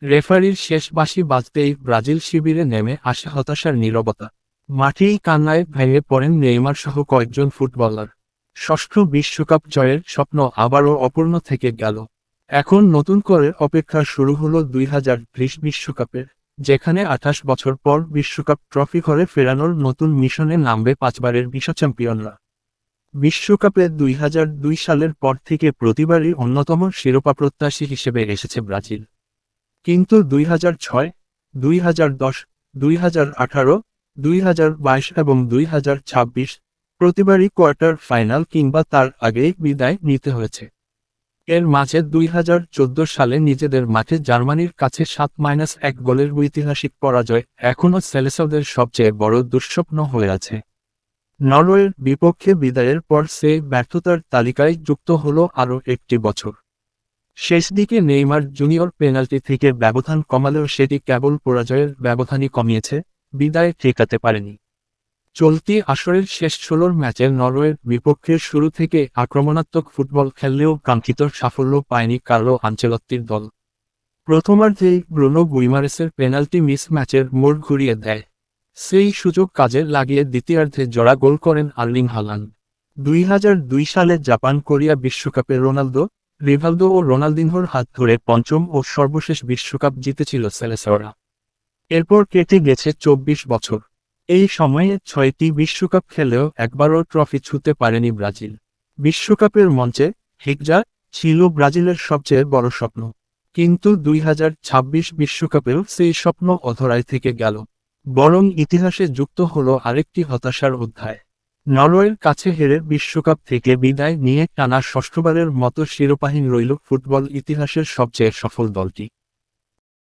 রেফারির শেষ বাঁশি বাজতেই ব্রাজিল শিবিরে নেমে আসে হতাশার নীরবতা। মাঠেই কান্নায় ভেঙে পড়েন নেইমার সহ কয়েকজন ফুটবলার। ষষ্ঠ বিশ্বকাপ জয়ের স্বপ্ন আবারও অপূর্ণ থেকে গেল। এখন নতুন করে অপেক্ষা শুরু হলো 2020 বিশ্বকাপের, যেখানে 28 বছর পর বিশ্বকাপ ট্রফি ঘরে ফেরানোর নতুন মিশনে নামবে পাঁচবারের বিশ্ব চ্যাম্পিয়নরা। বিশ্বকাপে 2002 সালের পর থেকে প্রতিবারই অন্যতম শিরোপাপ্রত্যাশী হিসেবে এসেছে ব্রাজিল। কিন্তু 2006, 2010, 2018, 2022 এবং 2026 প্রতিবারই কোয়ার্টার ফাইনাল কিংবা তার আগেই বিদায় নিতে হয়েছে। এর মাঝে 2014 সালে নিজেদের মাঠে জার্মানির কাছে 7-1 গোলের ঐতিহাসিক পরাজয় এখনও সেলেসাওদের সবচেয়ে বড় দুঃস্বপ্ন হয়ে আছে। নরওয়ের বিপক্ষে বিদায়ের পর সেই ব্যর্থতার তালিকায় যুক্ত হলো আরও একটি বছর। শেষ দিকে নেইমার জুনিয়র পেনাল্টি থেকে ব্যবধান কমালেও সেটি কেবল পরাজয়ের ব্যবধানই কমিয়েছে, বিদায় ঠেকাতে পারেনি। চলতি আসরের শেষ 16 ম্যাচে নরওয়ের বিপক্ষে শুরু থেকে আক্রমণাত্মক ফুটবল খেললেও কাঙ্ক্ষিত সাফল্য পায়নি কার্লো আনচেলত্তির দল। প্রথমার্ধেই ব্রুনো গুইমারেসের পেনাল্টি মিস ম্যাচের মোড় ঘুরিয়ে দেয়। সেই সুযোগ কাজে লাগিয়ে দ্বিতীয়ার্ধে জোড়া গোল করেন আর্লিং হালান্ড। 2002 সালে জাপান কোরিয়া বিশ্বকাপে রিভালদো ও রোনালদিনহোর হাত ধরে পঞ্চম ও সর্বশেষ বিশ্বকাপ জিতেছিল সেলেসাওরা। এরপর কেটে গেছে 24 বছর। এই সময়ে 6টি বিশ্বকাপ খেলেও একবারও ট্রফি ছুঁতে পারেনি ব্রাজিল। বিশ্বকাপের মঞ্চে হেক্সা ছিল ব্রাজিলের সবচেয়ে বড় স্বপ্ন। কিন্তু 2026 বিশ্বকাপেও সেই স্বপ্ন অধরায় থেকে গেল। বরং ইতিহাসে যুক্ত হলো আরেকটি হতাশার অধ্যায়। নরওয়ের কাছে হেরে বিশ্বকাপ থেকে বিদায় নিয়ে টানা ষষ্ঠবারের মতো শিরোপাহীন রইল ফুটবল ইতিহাসের সবচেয়ে সফল দলটি।